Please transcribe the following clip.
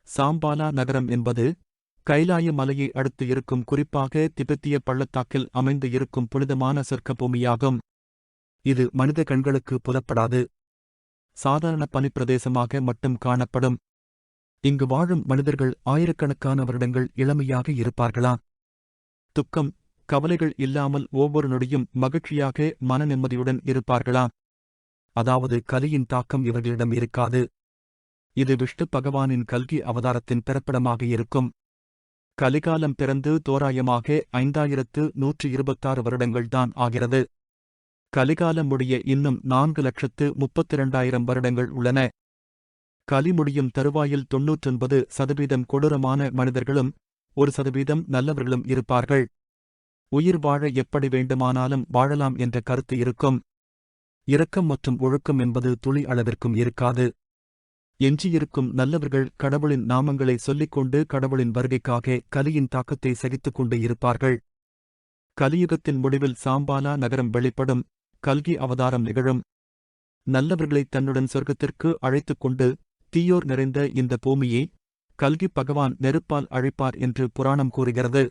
சாம்பாலா நகரம் என்பது கைலாய மலையை அடுத்து இருக்கும், குறிப்பாக திபெத்திய பள்ளத்தாக்கில் அமைந்து இருக்கும் புனிதமான சொர்க்க பூமியாகும். இது மனித கண்களுக்கு புலப்படாது. சாதாரண பனிப்பிரதேசமாக மட்டும் காணப்படும். இங்கு வாழும் மனிதர்கள் ஆயிரக்கணக்கான வருடங்கள் இளமையாக இருப்பார்களாம். துக்கம், கவலைகள் இல்லாமல் ஒவ்வொரு நொடியும் மகிழ்ச்சியாக மன நிம்மதியுடன் இருப்பார்களாம். அதாவது கலியின் தாக்கம் இவர்களிடம் இருக்காது. இது விஷ்ணு பகவானின் கல்கி அவதாரத்தின் பிறப்பிடமாக இருக்கும். கலிகாலம் பிறந்து தோராயமாக 5126 வருடங்கள்தான் ஆகிறது. கலிகாலம் முடிய இன்னும் 4,32,000 வருடங்கள் உள்ளன. கலி முடியும் தருவாயில் 99% கொடூரமான மனிதர்களும் 1% நல்லவர்களும் இருப்பார்கள். உயிர் வாழ எப்படி வேண்டுமானாலும் வாழலாம் என்ற கருத்து இருக்கும். இரக்கம் மற்றும் ஒழுக்கம் என்பது துளி அளவிற்கும் இருக்காது. எஞ்சியிருக்கும் நல்லவர்கள் கடவுளின் நாமங்களை சொல்லிக்கொண்டு கடவுளின் வருகைக்காக கலியின் தாக்கத்தை சகித்துக் கொண்டு இருப்பார்கள். கலியுகத்தின் முடிவில் சாம்பாலா நகரம் வெளிப்படும். கல்கி அவதாரம் நிகழும். நல்லவர்களை தன்னுடன் சொர்க்கத்திற்கு அழைத்துக் கொண்டு தீயோர் நிறைந்த இந்த பூமியை கல்கி பகவான் நெருப்பால் அழிப்பார் என்று புராணம் கூறுகிறது.